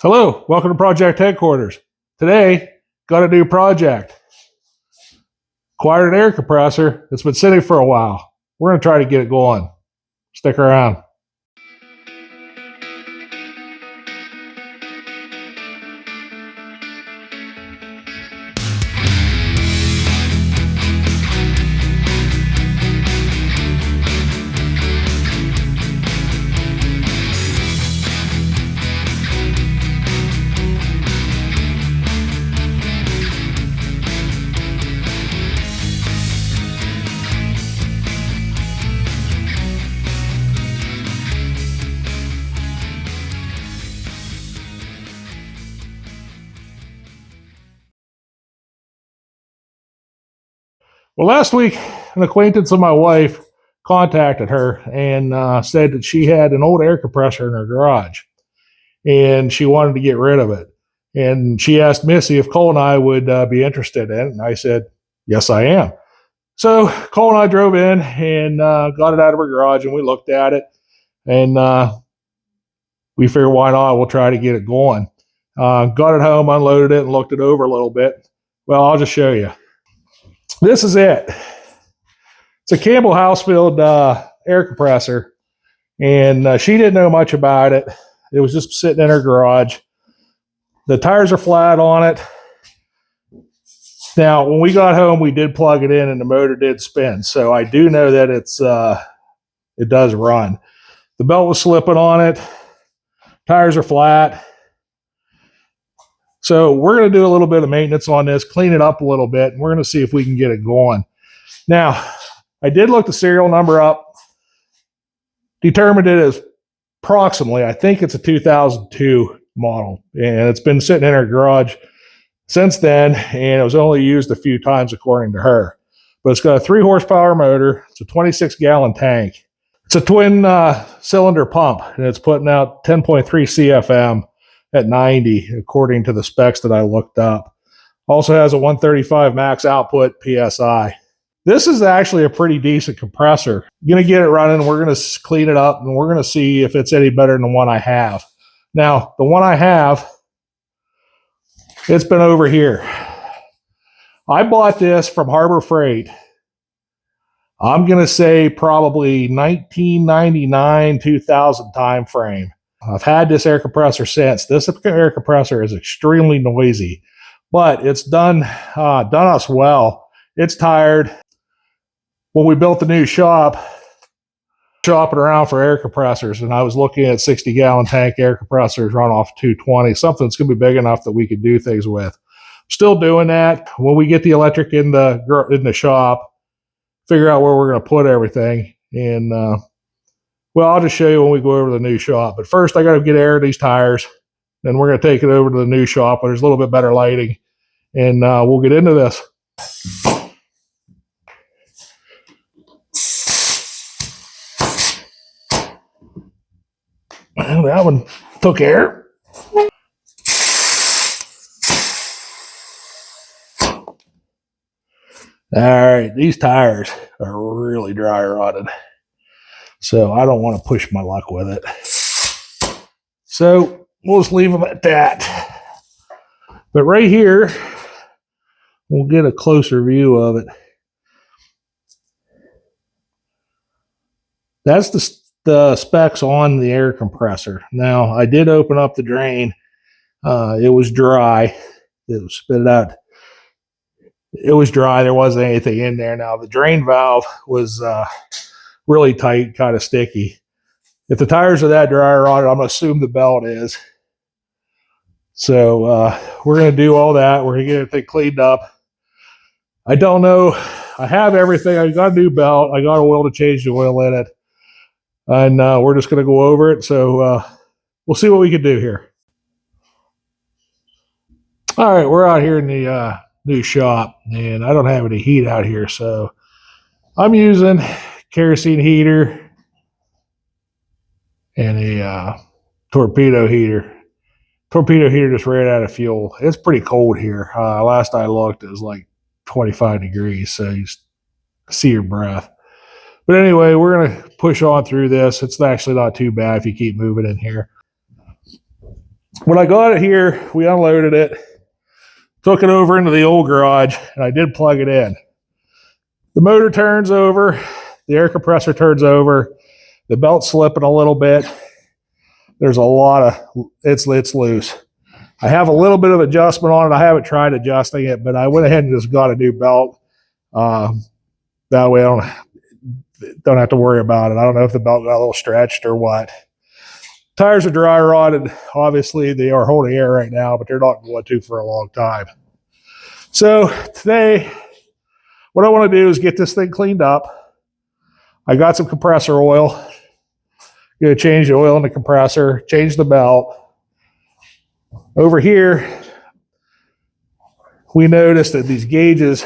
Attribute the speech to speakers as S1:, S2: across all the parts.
S1: Hello, welcome to Project Headquarters. Today, got a new project. Acquired an air compressor that's been sitting for a while. We're going to try to get it going. Stick around. Well, last week, an acquaintance of my wife contacted her and said that she had an old air compressor in her garage and she wanted to get rid of it. And she asked Missy if Cole and I would be interested in it. And I said, yes, I am. So Cole and I drove in and got it out of her garage and we looked at it. And we figured, why not? We'll try to get it going. Got it home, unloaded it, and looked it over a little bit. Well, I'll just show you. This is it. It's a Campbell Housefield air compressor, and she didn't know much about it. It was just sitting in her garage. The tires are flat on it. Now, when we got home, we did plug it in, and the motor did spin. So I do know that it does run. The belt was slipping on it. Tires are flat. So we're going to do a little bit of maintenance on this, clean it up a little bit, and we're going to see if we can get it going. Now, I did look the serial number up, determined it as approximately, I think it's a 2002 model, and it's been sitting in her garage since then, and it was only used a few times according to her. But it's got a 3 horsepower motor. It's a 26-gallon tank. It's a twin cylinder pump, and it's putting out 10.3 CFM at 90, according to the specs that I looked up. Also has a 135 max output PSI. This is actually a pretty decent compressor. I'm going to get it running. We're going to clean it up, and we're going to see if it's any better than the one I have. Now, the one I have, it's been over here. I bought this from Harbor Freight. I'm going to say probably 1999, 2000 time frame. I've had this air compressor since. This air compressor is extremely noisy, but it's done us well. It's tired. When we built the new shop, shopping around for air compressors, and I was looking at 60-gallon tank air compressors run off 220, something that's going to be big enough that we could do things with. Still doing that. When we get the electric in the shop, figure out where we're going to put everything, and well, I'll just show you when we go over to the new shop. But first, I got to get air of these tires. Then we're going to take it over to the new shop where there's a little bit better lighting. And we'll get into this. Well, that one took air. All right, these tires are really dry rotted. So I don't want to push my luck with it. So we'll just leave them at that. But right here, we'll get a closer view of it. That's the specs on the air compressor. Now, I did open up the drain. It was dry. It was spit out. It was dry. There wasn't anything in there. Now, the drain valve was really tight, kind of sticky. If the tires are that dry rotted, I'm going to assume the belt is. So we're going to do all that. We're going to get everything cleaned up. I don't know. I have everything. I got a new belt. I got a oil to change the oil in it. And we're just going to go over it. So we'll see what we can do here. All right, we're out here in the new shop, and I don't have any heat out here. So I'm using kerosene heater and a torpedo heater. Torpedo heater just ran out of fuel. It's pretty cold here. Last I looked, it was like 25 degrees, so you see your breath. But anyway, we're going to push on through this. It's actually not too bad if you keep moving in here. When I got it here, we unloaded it, took it over into the old garage, and I did plug it in. The motor turns over, the air compressor turns over, the belt's slipping a little bit. There's a lot of, it's loose. I have a little bit of adjustment on it. I haven't tried adjusting it, but I went ahead and just got a new belt. That way I don't have to worry about it. I don't know if the belt got a little stretched or what. Tires are dry rotted. Obviously, they are holding air right now, but they're not going to for a long time. So today, what I want to do is get this thing cleaned up. I got some compressor oil. Going to change the oil in the compressor, change the belt. Over here, we noticed that these gauges,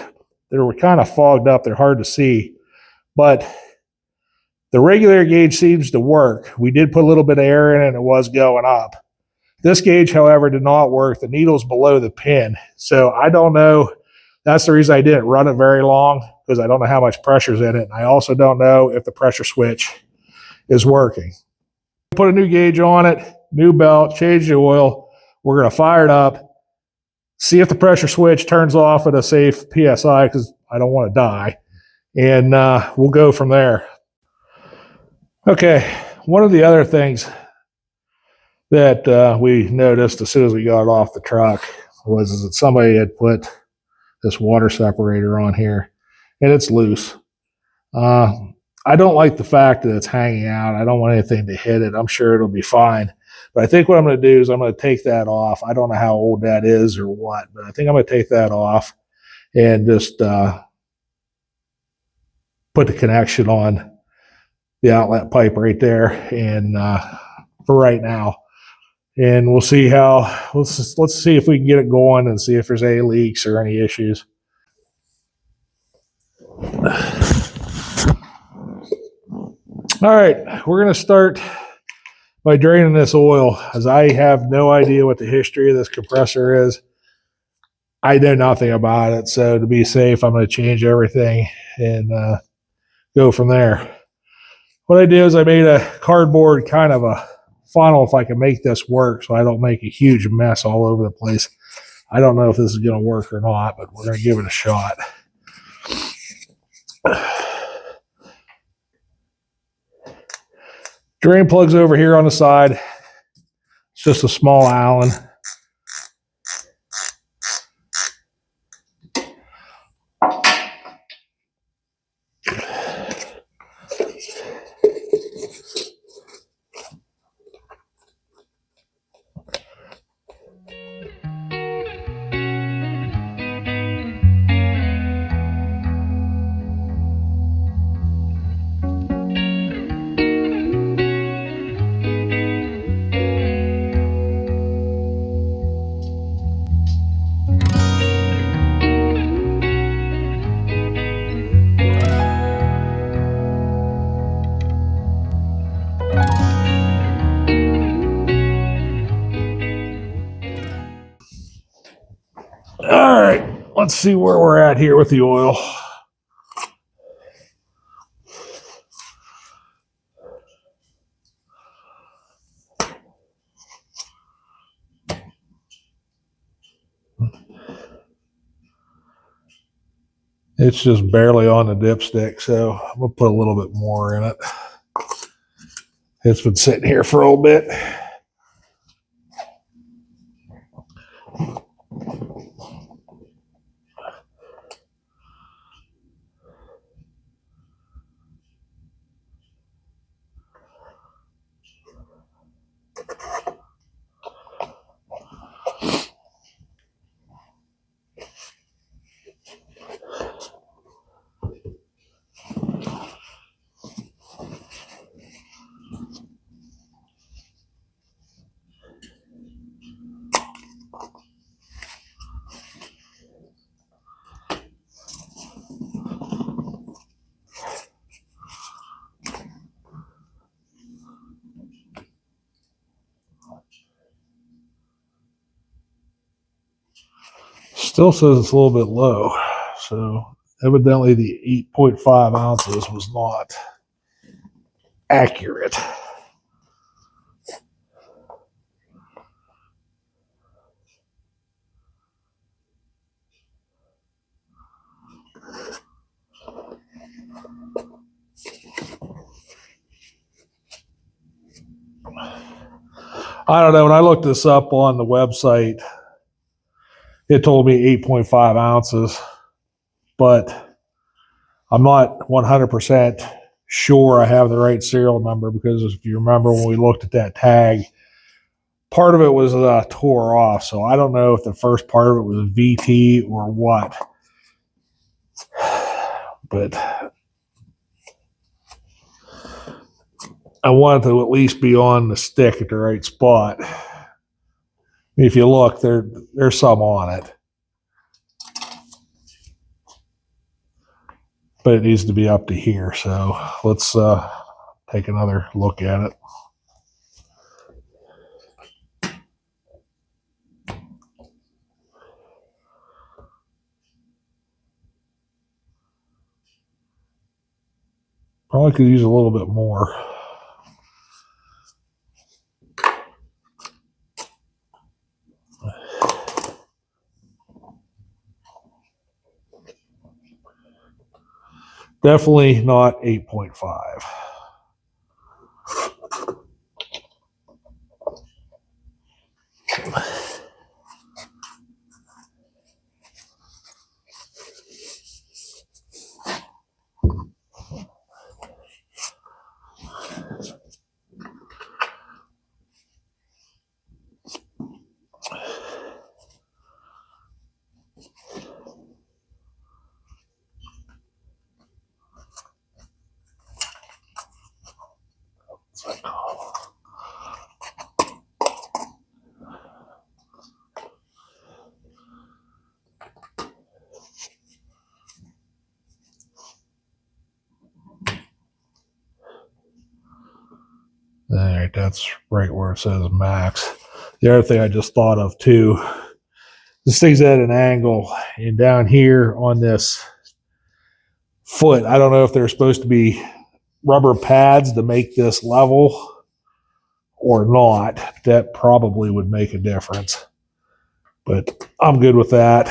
S1: they were kind of fogged up. They're hard to see, but the regular gauge seems to work. We did put a little bit of air in it and it was going up. This gauge, however, did not work. The needle's below the pin. So I don't know. That's the reason I didn't run it very long, because I don't know how much pressure's in it. And I also don't know if the pressure switch is working. Put a new gauge on it, new belt, change the oil. We're going to fire it up, see if the pressure switch turns off at a safe PSI, because I don't want to die. And we'll go from there. Okay, one of the other things that we noticed as soon as we got off the truck was that somebody had put this water separator on here, and it's loose. I don't like the fact that it's hanging out. I don't want anything to hit it. I'm sure it'll be fine. But I think what I'm going to do is I'm going to take that off. I don't know how old that is or what, but I think I'm going to take that off and just put the connection on the outlet pipe right there, and for right now, and we'll see how. Let's see if we can get it going and see if there's any leaks or any issues. All right, we're going to start by draining this oil, as I have no idea what the history of this compressor is. I know nothing about it, so to be safe, I'm going to change everything and go from there. What I did is I made a cardboard kind of a funnel if I can make this work, so I don't make a huge mess all over the place. I don't know if this is going to work or not, but we're going to give it a shot. Drain plug's over here on the side. It's just a small Allen. All right, let's see where we're at here with the oil. It's just barely on the dipstick, so I'm going to put a little bit more in it. It's been sitting here for a little bit. Still says it's a little bit low, so evidently the 8.5 ounces was not accurate. I don't know. When I looked this up on the website, it told me 8.5 ounces, but I'm not 100% sure I have the right serial number, because if you remember when we looked at that tag, part of it was tore off. So I don't know if the first part of it was VT or what. But I wanted to at least be on the stick at the right spot. If you look, there's some on it. But it needs to be up to here. So let's take another look at it. Probably could use a little bit more. Definitely not 8.5. All right, that's right where it says max. The other thing I just thought of too, this thing's at an angle, and down here on this foot, I don't know if there's supposed to be rubber pads to make this level or not. That probably would make a difference, but I'm good with that.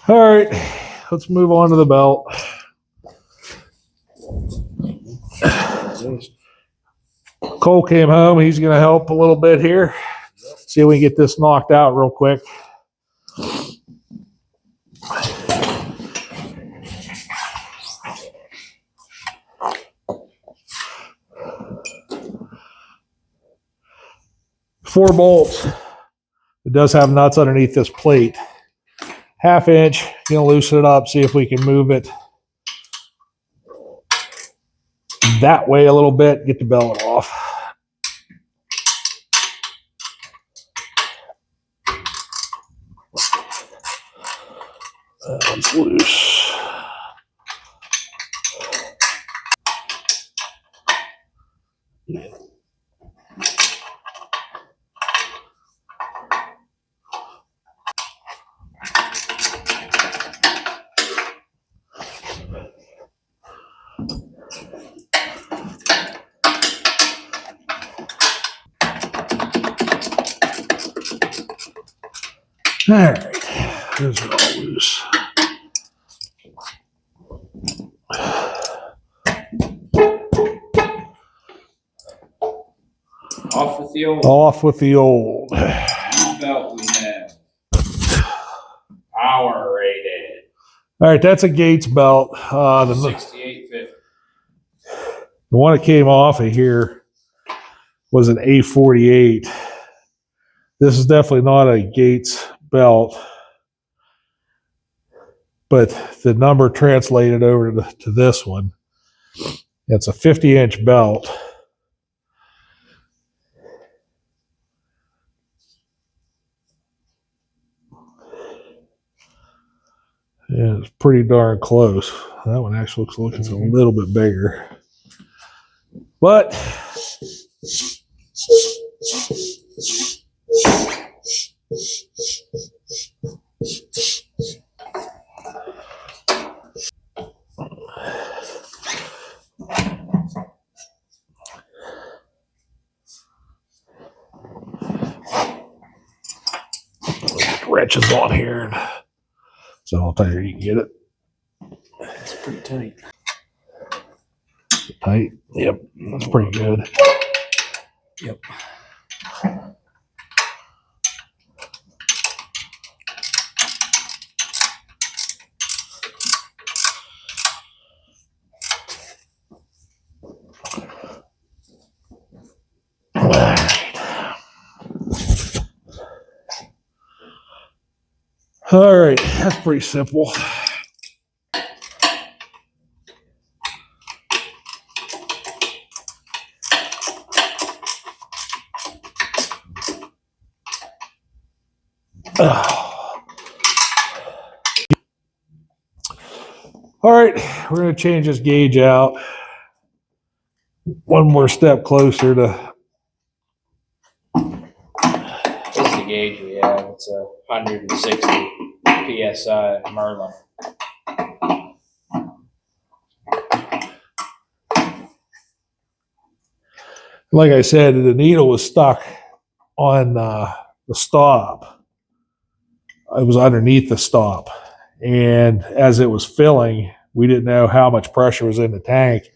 S1: All right, let's move on to the belt. Cole came home. He's going to help a little bit here. See if we can get this knocked out real quick. Four bolts. It does have nuts underneath this plate. 1/2 inch. Going to loosen it up. See if we can move it that way a little bit. Get the belt off. That one's loose. All right, those are all loose.
S2: Off with the old.
S1: Off with the old.
S2: New belt we have. Power rated.
S1: All right, that's a Gates belt. The
S2: 6850.
S1: one that came off of here was an A48. This is definitely not a Gates belt, but the number translated over to this one. It's a 50-inch belt. Yeah, it's pretty darn close. That one actually looks like it's a little bit bigger. But wrenches on here. So I'll tell you, you can get it.
S2: It's pretty tight.
S1: Tight? Yep, that's pretty good.
S2: Yep.
S1: All right, that's pretty simple. All right, we're going to change this gauge out. One more step closer to.
S2: This is the gauge we have. It's a 160 psi Merlin.
S1: Like I said, the needle was stuck on the stop. It was underneath the stop. And as it was filling, we didn't know how much pressure was in the tank.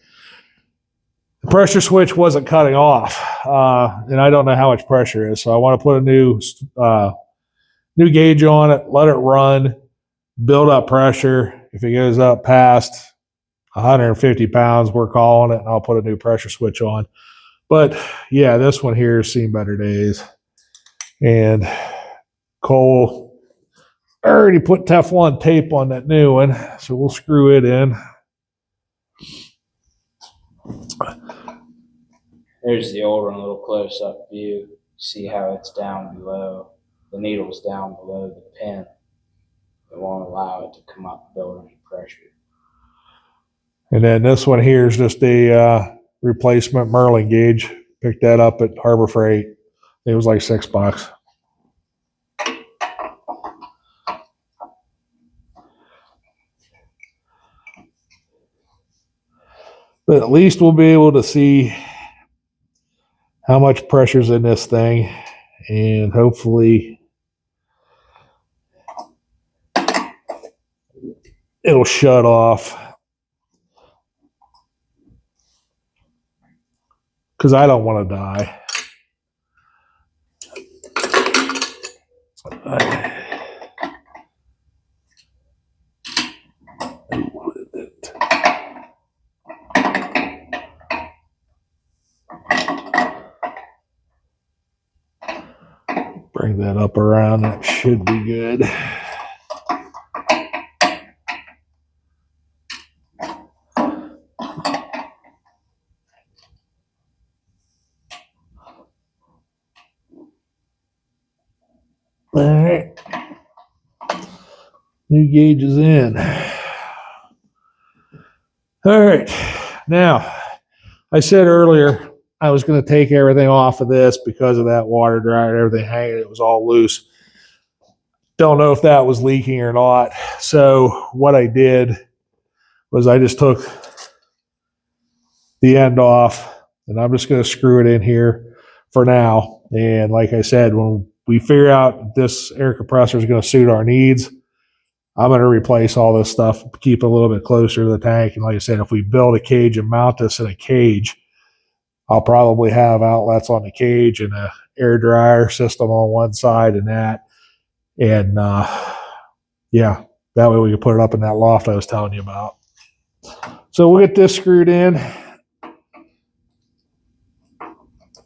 S1: The pressure switch wasn't cutting off, and I don't know how much pressure is. So I want to put a new gauge on it, let it run, build up pressure. If it goes up past 150 pounds, we're calling it, and I'll put a new pressure switch on. But yeah, this one here has seen better days. And Cole already put Teflon tape on that new one, so we'll screw it in.
S2: There's the old one, a little close-up view. See how it's down below. The needle's down below the pin. It won't allow it to come up and build any pressure.
S1: And then this one here is just a replacement Merlin gauge. Picked that up at Harbor Freight. It was like $6. But at least we'll be able to see how much pressure's in this thing, and hopefully it'll shut off. Because I don't want to die. Bring that up around. That should be good. All right. New gauge is in. All right. Now, I said earlier I was going to take everything off of this because of that water dryer and everything hanging. It was all loose. Don't know if that was leaking or not. So what I did was I just took the end off, and I'm just going to screw it in here for now. And like I said, when we figure out this air compressor is going to suit our needs, I'm going to replace all this stuff, keep it a little bit closer to the tank. And like I said, if we build a cage and mount this in a cage, I'll probably have outlets on the cage and a air dryer system on one side and that. And yeah, that way we can put it up in that loft I was telling you about. So we'll get this screwed in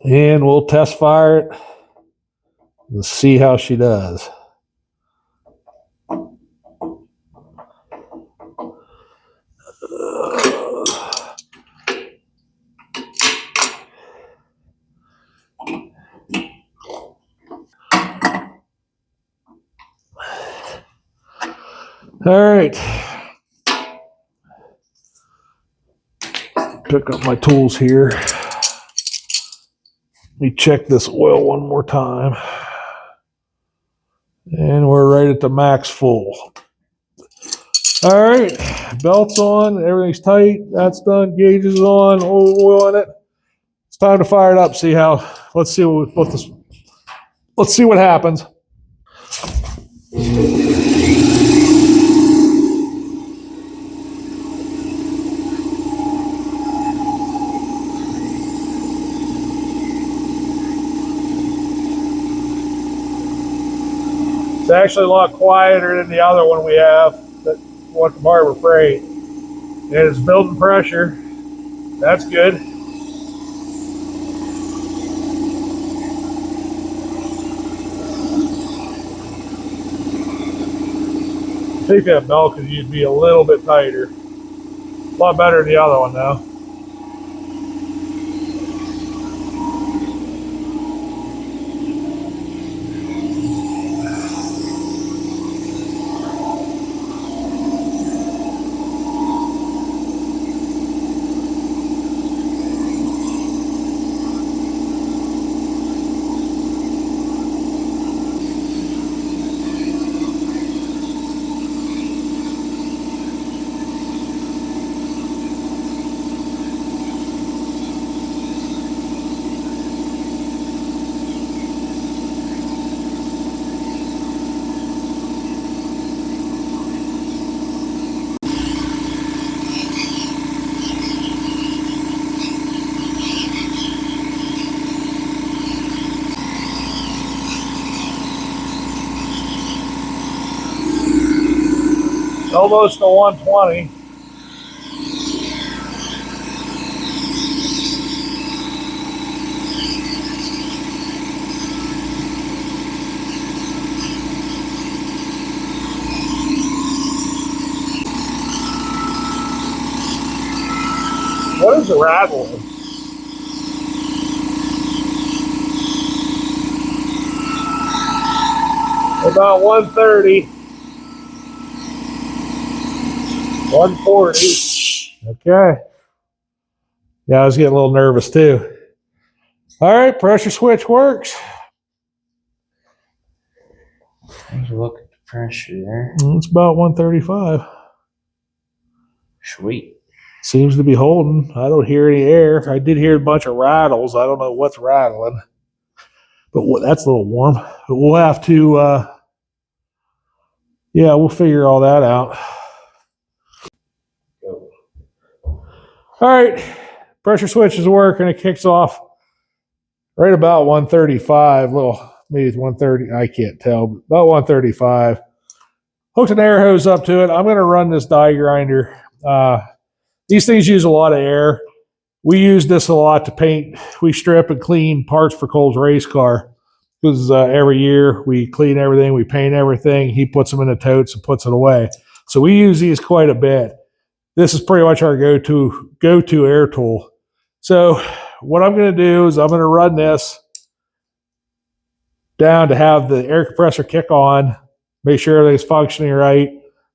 S1: and we'll test fire it and see how she does. All right. Pick up my tools here. Let me check this oil one more time. And we're right at the max full. All right, belt's on, everything's tight, that's done, gauge is on, oil in it. It's time to fire it up, let's see what happens. It's actually a lot quieter than the other one we have, that one from Harbor Freight. And it's building pressure. That's good. I think that belt could use be a little bit tighter. A lot better than the other one though. Almost to 120. What is the rattle? About 130. 140. Okay. Yeah, I was getting a little nervous too. All right, pressure switch works.
S2: Take a look at the pressure there.
S1: It's about 135.
S2: Sweet.
S1: Seems to be holding. I don't hear any air. I did hear a bunch of rattles. I don't know what's rattling, but that's a little warm. But we'll have to, yeah, we'll figure all that out.
S2: Go.
S1: All right, pressure switch is working. It kicks off right about 135. Little, maybe it's 130. I can't tell, but about 135. Hooked an air hose up to it. I'm going to run this die grinder. These things use a lot of air. We use this a lot to paint. We strip and clean parts for Cole's race car because every year we clean everything, we paint everything. He puts them in the totes and puts it away. So we use these quite a bit. This is pretty much our go-to air tool. So what I'm going to do is I'm going to run this down to have the air compressor kick on, make sure everything's functioning right,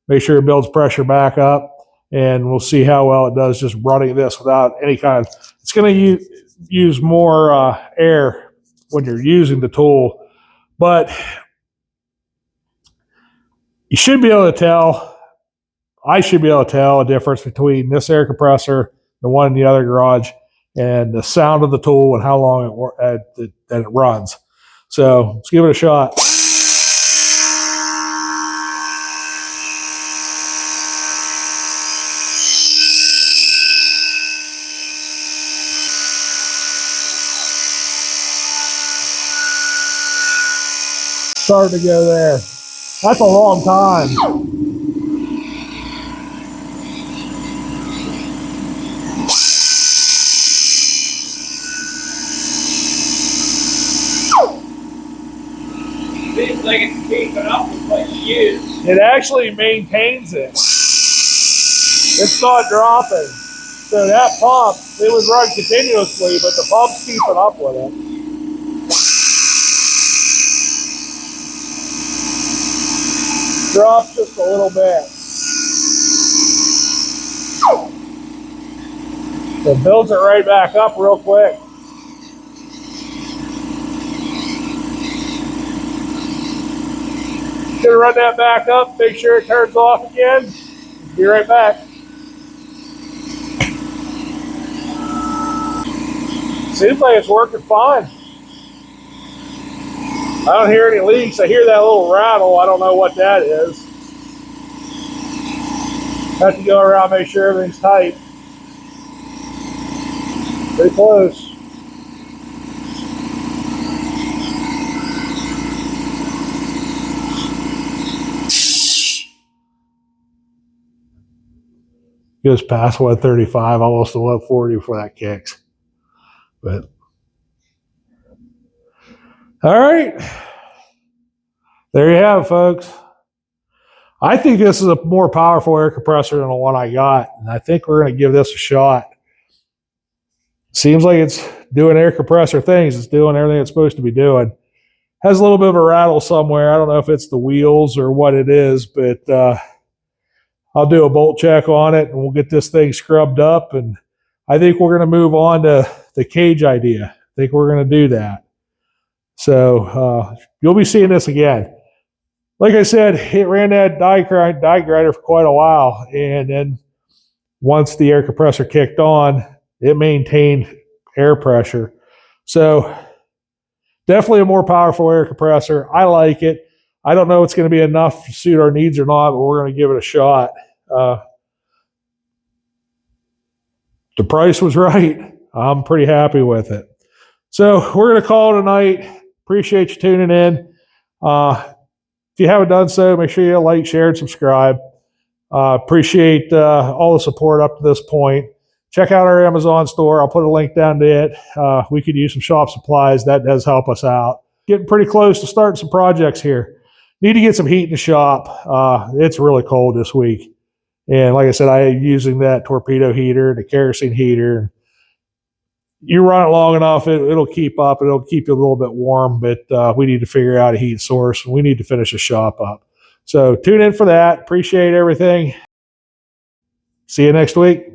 S1: make sure it builds pressure back up, and we'll see how well it does just running this without any kind of, it's going to use more air when you're using the tool, but you should be able to tell, I should be able to tell a difference between this air compressor, the one in the other garage, and the sound of the tool and how long that it runs. So let's give it a shot. Starting to go there. That's a long time.
S2: Seems like it's keeping up with what you use.
S1: It actually maintains it. It's not dropping. So that pump, it would run continuously, but the pump's keeping up with it. Drops just a little bit. It builds it right back up real quick. Gonna run that back up, make sure it turns off again. Be right back. Seems like it's working fine. I don't hear any leaks. I hear that little rattle. I don't know what that is. Have to go around, make sure everything's tight. Pretty close. Goes past 135, almost to 140 before that kicks. But all right, there you have it, folks. I think this is a more powerful air compressor than the one I got, and I think we're going to give this a shot. Seems like it's doing air compressor things. It's doing everything it's supposed to be doing. Has a little bit of a rattle somewhere. I don't know if it's the wheels or what it is, but I'll do a bolt check on it, and we'll get this thing scrubbed up. And I think we're going to move on to the cage idea. I think we're going to do that. So you'll be seeing this again. Like I said, it ran that die grinder for quite a while, and then once the air compressor kicked on, it maintained air pressure. So definitely a more powerful air compressor. I like it. I don't know if it's going to be enough to suit our needs or not, but we're going to give it a shot. The price was right. I'm pretty happy with it. So we're going to call it a night. Appreciate you tuning in. If you haven't done so, make sure you like, share, and subscribe. Appreciate all the support up to this point. Check out our Amazon store. I'll put a link down to it. We could use some shop supplies. That does help us out. Getting pretty close to starting some projects here. Need to get some heat in the shop. It's really cold this week. And like I said, I am using that torpedo heater, the kerosene heater. You run it long enough, it'll keep up. It'll keep you a little bit warm, but we need to figure out a heat source. We need to finish the shop up. So tune in for that. Appreciate everything. See you next week.